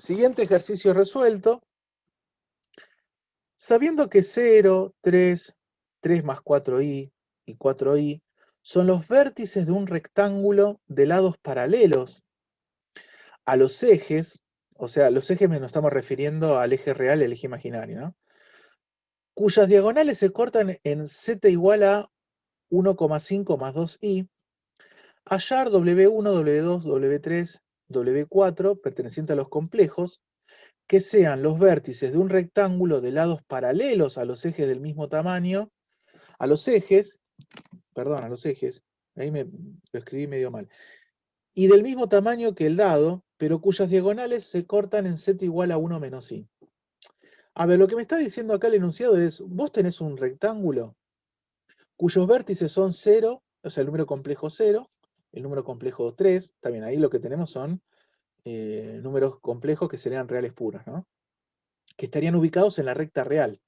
Siguiente ejercicio resuelto. Sabiendo que 0, 3, 3 más 4i y 4i son los vértices de un rectángulo de lados paralelos a los ejes, o sea, los ejes nos estamos refiriendo al eje real y al eje imaginario, ¿no? Cuyas diagonales se cortan en z igual a 1,5 más 2i, hallar W1, W2, W3, W4 perteneciente a los complejos, que sean los vértices de un rectángulo de lados paralelos a los ejes del mismo tamaño, a los ejes, ahí lo escribí medio mal, y del mismo tamaño que el dado, pero cuyas diagonales se cortan en z igual a 1 menos i. A ver, lo que me está diciendo acá el enunciado es, vos tenés un rectángulo cuyos vértices son 0, o sea, el número complejo 0, el número complejo 3, también ahí lo que tenemos son números complejos que serían reales puros, ¿no? Que estarían ubicados en la recta real.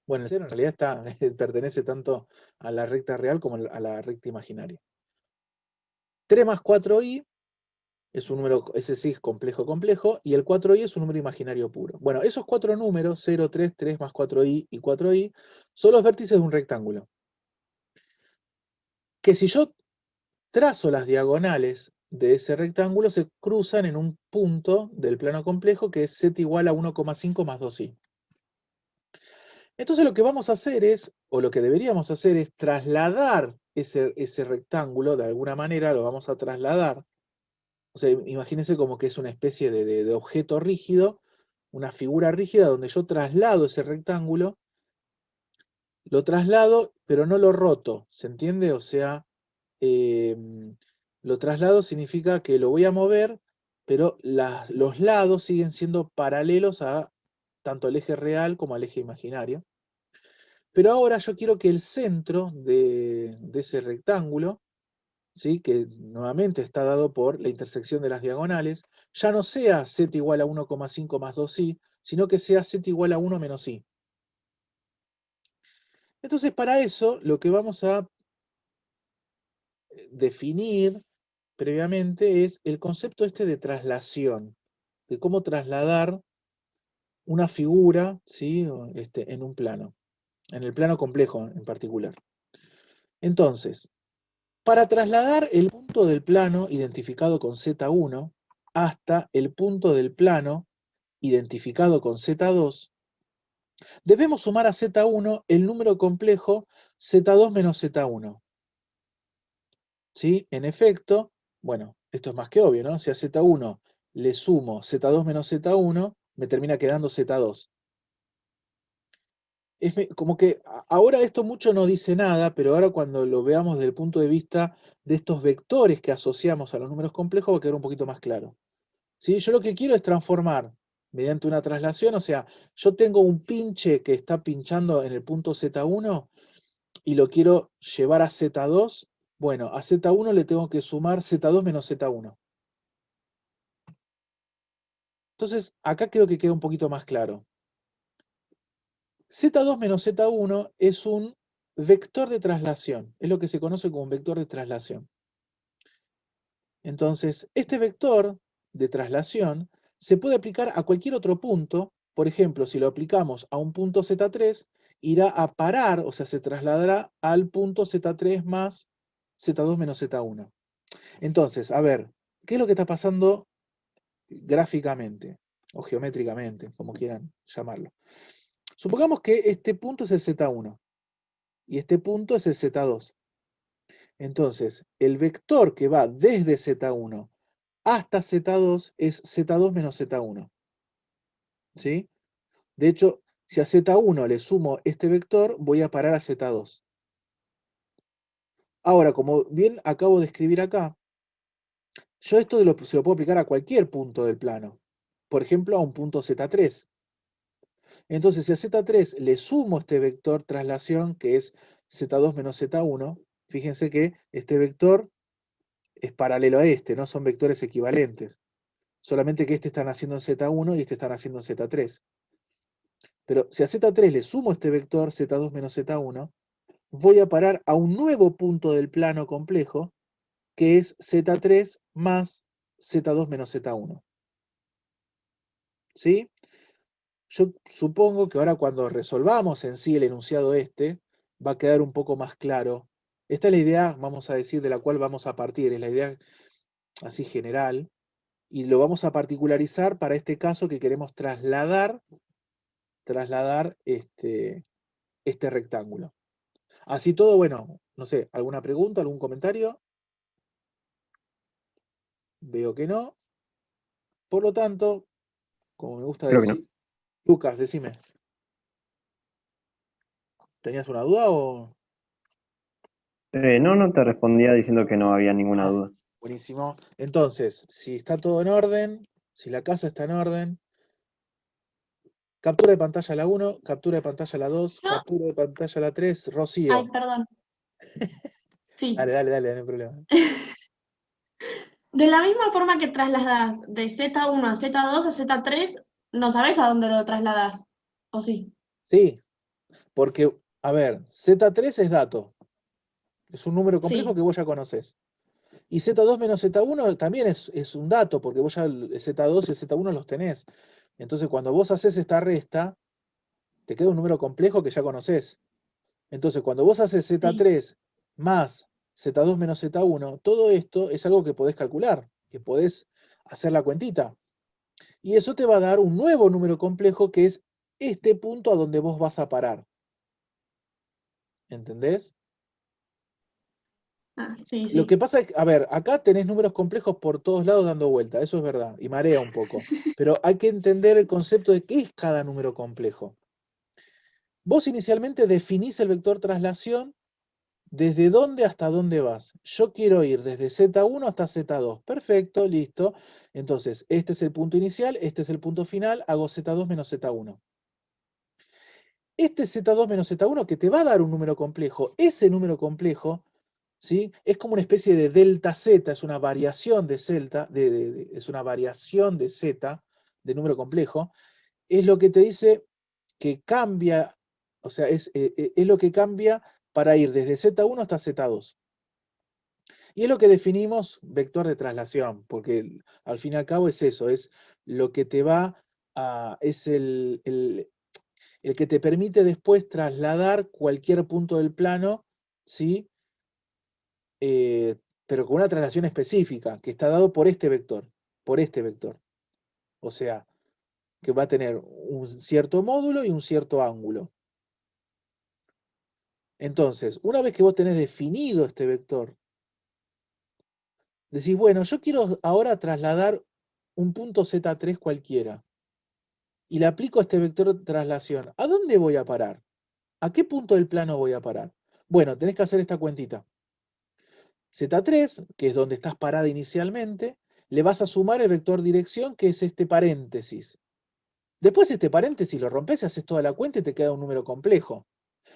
Bueno, el 0 en realidad pertenece tanto a la recta real como a la recta imaginaria. 3 más 4i es un número, ese sí es complejo, y el 4i es un número imaginario puro. Bueno, esos cuatro números, 0, 3, 3 más 4i y 4i, son los vértices de un rectángulo. Que si yo trazo las diagonales de ese rectángulo, se cruzan en un punto del plano complejo que es z igual a 1,5 más 2i. Entonces lo que vamos a hacer es, o lo que deberíamos hacer es trasladar ese rectángulo, de alguna manera lo vamos a trasladar. O sea, imagínense como que es una especie de objeto rígido, una figura rígida donde yo traslado ese rectángulo, lo traslado, pero no lo roto, ¿se entiende? O sea, lo traslado significa que lo voy a mover, pero los lados siguen siendo paralelos a tanto al eje real como al eje imaginario. Pero ahora yo quiero que el centro de ese rectángulo, ¿sí? Que nuevamente está dado por la intersección de las diagonales, ya no sea z igual a 1,5 más 2i, sino que sea z igual a 1 menos i. Entonces, para eso, lo que vamos a definir previamente es el concepto este de traslación, de cómo trasladar una figura, ¿sí? En un plano, en el plano complejo en particular. Entonces, para trasladar el punto del plano identificado con Z1 hasta el punto del plano identificado con Z2, debemos sumar a Z1 el número complejo Z2 menos Z1. ¿Sí? En efecto, bueno, esto es más que obvio, ¿no? Si a Z1 le sumo Z2 menos Z1, me termina quedando Z2. Como que ahora esto mucho no dice nada, pero ahora cuando lo veamos desde el punto de vista de estos vectores que asociamos a los números complejos va a quedar un poquito más claro. ¿Sí? Yo lo que quiero es transformar mediante una traslación, o sea, yo tengo un pinche que está pinchando en el punto Z1 y lo quiero llevar a Z2, bueno, a Z1 le tengo que sumar Z2 menos Z1. Entonces, acá creo que queda un poquito más claro. Z2 menos Z1 es un vector de traslación, es lo que se conoce como un vector de traslación. Entonces, este vector de traslación se puede aplicar a cualquier otro punto. Por ejemplo, si lo aplicamos a un punto Z3, irá a parar, o sea, se trasladará al punto Z3 más Z2 menos Z1. Entonces, a ver, ¿qué es lo que está pasando gráficamente o geométricamente, como quieran llamarlo? Supongamos que este punto es el Z1 y este punto es el Z2. Entonces, el vector que va desde Z1 hasta Z2 es Z2 menos Z1. ¿Sí? De hecho, si a Z1 le sumo este vector, voy a parar a Z2. Ahora, como bien acabo de escribir acá, yo esto se lo puedo aplicar a cualquier punto del plano. Por ejemplo, a un punto Z3. Entonces, si a Z3 le sumo este vector traslación, que es Z2 menos Z1, fíjense que este vector es paralelo a este, no son vectores equivalentes. Solamente que este está naciendo en Z1 y este está naciendo en Z3. Pero si a Z3 le sumo este vector Z2 menos Z1, voy a parar a un nuevo punto del plano complejo, que es Z3 más Z2 menos Z1. ¿sí? Yo supongo que ahora cuando resolvamos en sí el enunciado va a quedar un poco más claro. Esta es la idea, vamos a decir, de la cual vamos a partir, es la idea así general, y lo vamos a particularizar para este caso que queremos trasladar este rectángulo. Así todo, bueno, no sé, ¿alguna pregunta, algún comentario? Veo que no. Por lo tanto, como me gusta Creo que no. decir, Lucas, decime, ¿tenías una duda o...? No, no te respondía diciendo que no había ninguna Ah, duda. buenísimo. Entonces, si está todo en orden, si la casa está en orden, captura de pantalla la 1, captura de pantalla la 2, Yo, captura de pantalla la 3, ay, Rocío. perdón, sí. Dale, dale, dale, no hay problema. De la misma forma que trasladas de Z1 a Z2 a Z3, no sabes a dónde lo trasladas, ¿o sí? Sí, porque, a ver, Z3 es dato, es un número complejo Sí, que vos ya conocés. Y Z2 menos Z1 también es un dato, porque vos ya el Z2 y el Z1 los tenés. Entonces, cuando vos haces esta resta, te queda un número complejo que ya conocés. Entonces, cuando vos haces sí. Z3 más Z2 menos Z1, todo esto es algo que podés calcular, que podés hacer la cuentita. Y eso te va a dar un nuevo número complejo que es este punto a donde vos vas a parar. ¿Entendés? Ah, sí, Lo que sí. pasa es que, a ver, acá tenés números complejos por todos lados dando vuelta, eso es verdad, y marea un poco. Pero hay que entender el concepto de qué es cada número complejo. Vos inicialmente definís el vector traslación desde dónde hasta dónde vas. Yo quiero ir desde Z1 hasta Z2. Perfecto, listo. Entonces, este es el punto inicial, este es el punto final, hago Z2 menos Z1. Este Z2 menos Z1 que te va a dar un número complejo, ese número complejo, ¿sí? Es como una especie de delta Z, es una variación de Z, es una variación de Z, de número complejo, es lo que te dice que cambia, o sea, es lo que cambia para ir desde Z1 hasta Z2. Y es lo que definimos vector de traslación, porque al fin y al cabo es eso, es lo que te va a, es el que te permite después trasladar cualquier punto del plano, ¿sí? Eh, pero con una traslación específica, que está dado por este vector, por este vector. O sea, que va a tener un cierto módulo y un cierto ángulo. Entonces, una vez que vos tenés definido este vector, decís, bueno, yo quiero ahora trasladar un punto Z3 cualquiera y le aplico este vector de traslación. ¿A dónde voy a parar? ¿A qué punto del plano voy a parar? Bueno, tenés que hacer esta cuentita. Z3, que es donde estás parada inicialmente, le vas a sumar el vector dirección, que es este paréntesis. Después este paréntesis lo rompes y haces toda la cuenta y te queda un número complejo.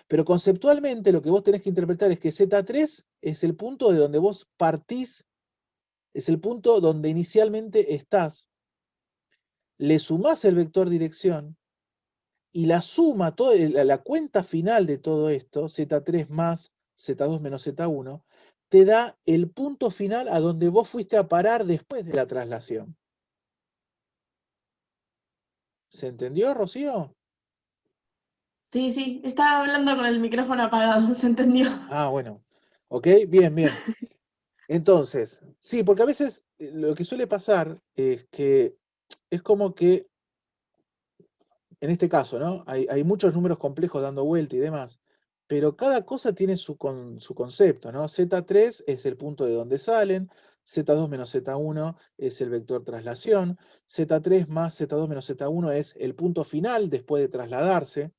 Pero conceptualmente lo que vos tenés que interpretar es que Z3 es el punto de donde vos partís, es el punto donde inicialmente estás. Le sumás el vector dirección y la suma, la cuenta final de todo esto, Z3 más Z2 menos Z1, te da el punto final a donde vos fuiste a parar después de la traslación. ¿Se entendió, Rocío? Sí, sí. Estaba hablando con el micrófono apagado, ¿se entendió? Ah, bueno. Ok, bien, bien. Entonces, sí, porque a veces lo que suele pasar es que es como que, en este caso, ¿no? Hay muchos números complejos dando vuelta y demás, pero cada cosa tiene su concepto, ¿no? Z3 es el punto de donde salen, Z2 menos Z1 es el vector traslación, Z3 más Z2 menos Z1 es el punto final después de trasladarse.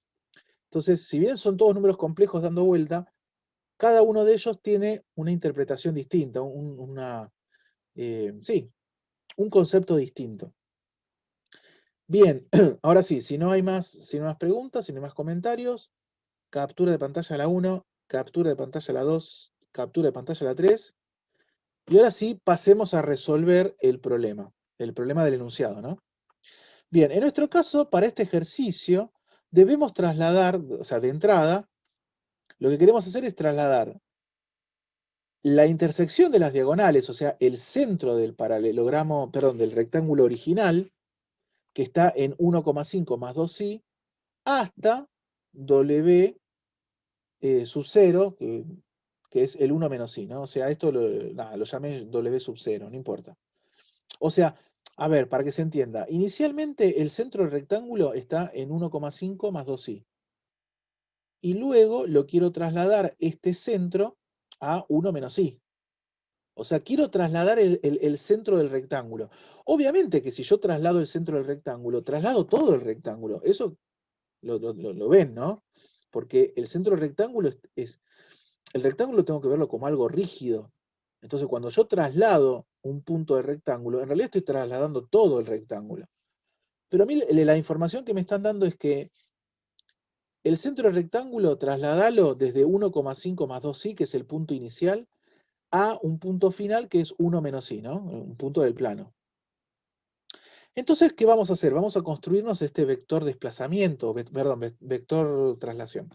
Entonces, si bien son todos números complejos dando vuelta, cada uno de ellos tiene una interpretación distinta, sí, un concepto distinto. Bien, ahora sí, si no hay más preguntas, si no hay más comentarios, captura de pantalla a la 1, captura de pantalla a la 2, captura de pantalla a la 3, y ahora sí pasemos a resolver el problema del enunciado, ¿no? Bien, en nuestro caso, para este ejercicio, debemos trasladar, o sea, de entrada, lo que queremos hacer es trasladar la intersección de las diagonales, o sea, el centro del paralelogramo, perdón, del rectángulo original, que está en 1,5 más 2i, hasta W sub 0, que es el 1 menos i, ¿no? O sea, esto nada, lo llamé W sub 0, no importa. O sea, a ver, para que se entienda, inicialmente el centro del rectángulo está en 1,5 más 2i. Y luego lo quiero trasladar este centro a 1 menos i. O sea, quiero trasladar el centro del rectángulo. Obviamente que si yo traslado el centro del rectángulo, traslado todo el rectángulo. Eso lo ven, ¿no? Porque el centro del rectángulo el rectángulo tengo que verlo como algo rígido. Entonces, cuando yo traslado un punto del rectángulo, en realidad estoy trasladando todo el rectángulo. Pero a mí la información que me están dando es que el centro del rectángulo, trasladalo desde 1,5 más 2i, que es el punto inicial, a un punto final que es 1 menos i, ¿no? Un punto del plano. Entonces, ¿qué vamos a hacer? Vamos a construirnos este vector desplazamiento, perdón, vector traslación.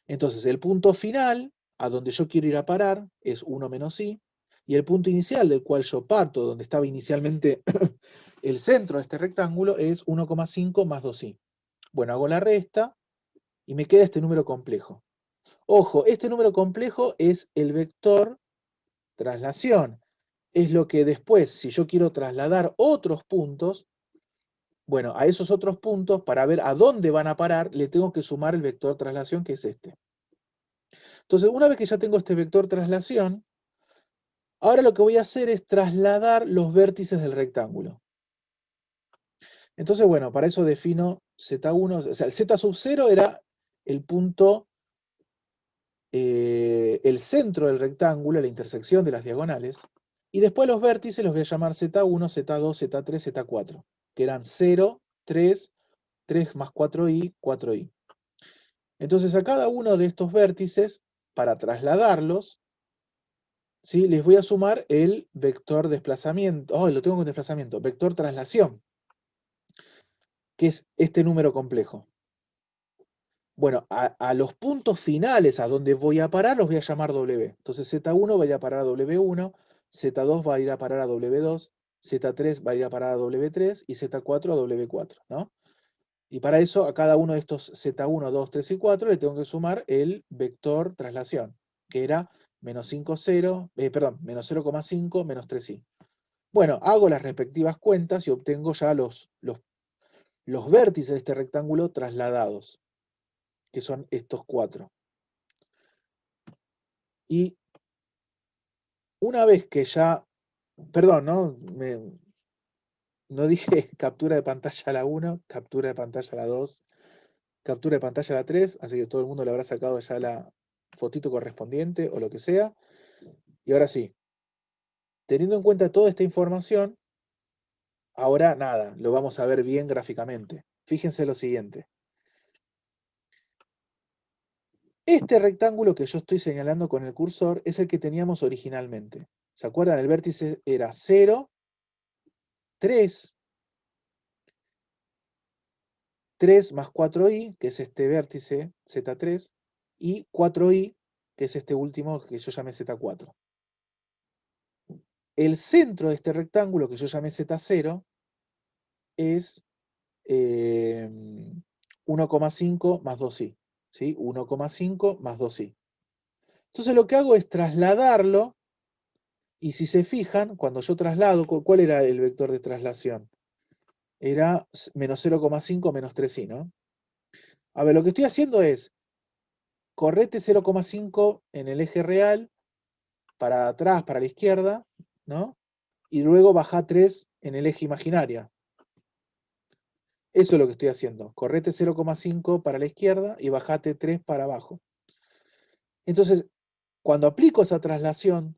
Entonces, el punto final, a donde yo quiero ir a parar, es 1 menos i, y el punto inicial del cual yo parto, donde estaba inicialmente el centro de este rectángulo, es 1,5 más 2i. Bueno, hago la resta y me queda este número complejo. Ojo, este número complejo es el vector traslación. Es lo que después, si yo quiero trasladar otros puntos, bueno, a esos otros puntos, para ver a dónde van a parar, le tengo que sumar el vector traslación, que es este. Entonces, una vez que ya tengo este vector traslación, ahora lo que voy a hacer es trasladar los vértices del rectángulo. Entonces, bueno, para eso defino Z1, o sea, el Z sub 0 era el punto, el centro del rectángulo, la intersección de las diagonales, y después los vértices los voy a llamar Z1, Z2, Z3, Z4, que eran 0, 3, 3 más 4i, 4i. Entonces a cada uno de estos vértices, para trasladarlos, ¿sí? Les voy a sumar el vector desplazamiento, lo tengo con desplazamiento, vector traslación, que es este número complejo. Bueno, a los puntos finales a donde voy a parar los voy a llamar W. Entonces Z1 va a ir a parar a W1, Z2 va a ir a parar a W2, Z3 va a ir a parar a W3 y Z4 a W4, ¿no? Y para eso a cada uno de estos Z1, 2, 3 y 4 le tengo que sumar el vector traslación, que era menos 5, 0, perdón, menos 0,5, menos 3i. Bueno, hago las respectivas cuentas y obtengo ya los vértices de este rectángulo trasladados, que son estos 4. Y una vez que ya, perdón, no dije captura de pantalla a la 1, captura de pantalla a la 2, captura de pantalla a la 3, así que todo el mundo le habrá sacado ya la fotito correspondiente o lo que sea. Y ahora sí, teniendo en cuenta toda esta información, ahora nada, lo vamos a ver bien gráficamente. Fíjense lo siguiente. Este rectángulo que yo estoy señalando con el cursor es el que teníamos originalmente. ¿Se acuerdan? El vértice era 0, 3, 3 más 4i, que es este vértice Z3, y 4i, que es este último que yo llamé Z4. El centro de este rectángulo que yo llamé Z0 es 1,5 más 2i. ¿Sí? 1,5 más 2i. Entonces lo que hago es trasladarlo, y si se fijan, cuando yo traslado, ¿cuál era el vector de traslación? Era menos 0,5 menos 3i, ¿no? A ver, lo que estoy haciendo es, correte 0,5 en el eje real, para atrás, para la izquierda, ¿no? Y luego baja 3 en el eje imaginario. Eso es lo que estoy haciendo. Correte 0,5 para la izquierda y bajate 3 para abajo. Entonces, cuando aplico esa traslación,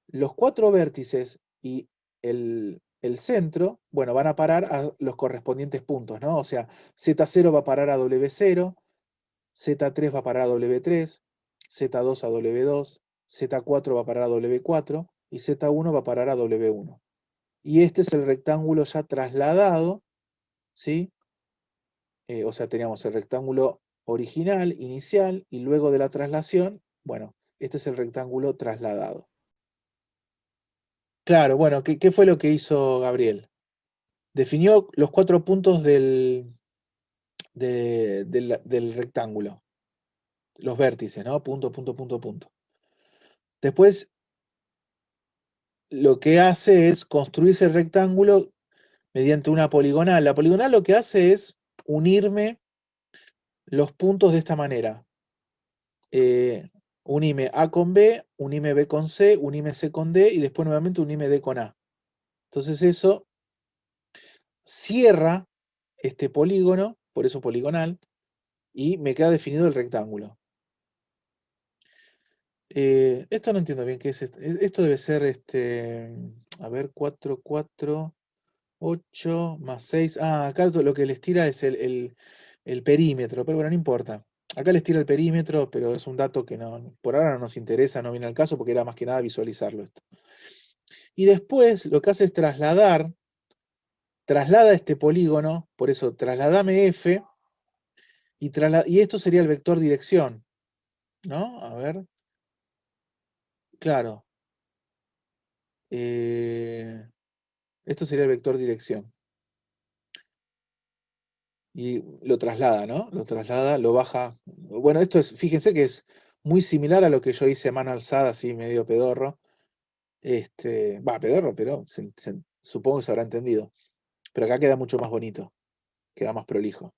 los 4 vértices y el centro, bueno, van a parar a los correspondientes puntos, ¿no? O sea, Z0 va a parar a W0, Z3 va a parar a W3, Z2 a W2, Z4 va a parar a W4 y Z1 va a parar a W1. Y este es el rectángulo ya trasladado, ¿sí? O sea, teníamos el rectángulo original, inicial, y luego de la traslación, bueno, este es el rectángulo trasladado. Claro, bueno, ¿qué fue lo que hizo Gabriel? definió los 4 puntos del rectángulo, los vértices, ¿no? Punto, punto, punto, punto. Después, lo que hace es construirse el rectángulo mediante una poligonal. La poligonal lo que hace es unirme los puntos de esta manera. Unime A con B, unime B con C, unime C con D y después nuevamente unime D con A. Entonces eso cierra este polígono, por eso poligonal, y me queda definido el rectángulo. Esto no entiendo bien qué es esto. Esto debe ser, a ver, 4, 4, 8 más 6. Ah, acá lo que les tira es el perímetro, pero bueno, no importa. Acá les tira el perímetro, pero es un dato que por ahora no nos interesa, no viene al caso, porque era más que nada visualizarlo esto. Y después lo que hace es traslada este polígono, por eso trasladame F, y esto sería el vector dirección, ¿no? A ver, claro. Esto sería el vector dirección. Y lo traslada, ¿no? Lo traslada, lo baja. Bueno, esto es, fíjense que es muy similar a lo que yo hice a mano alzada, así medio pedorro. Pedorro, pero supongo que se habrá entendido. Pero acá queda mucho más bonito, queda más prolijo.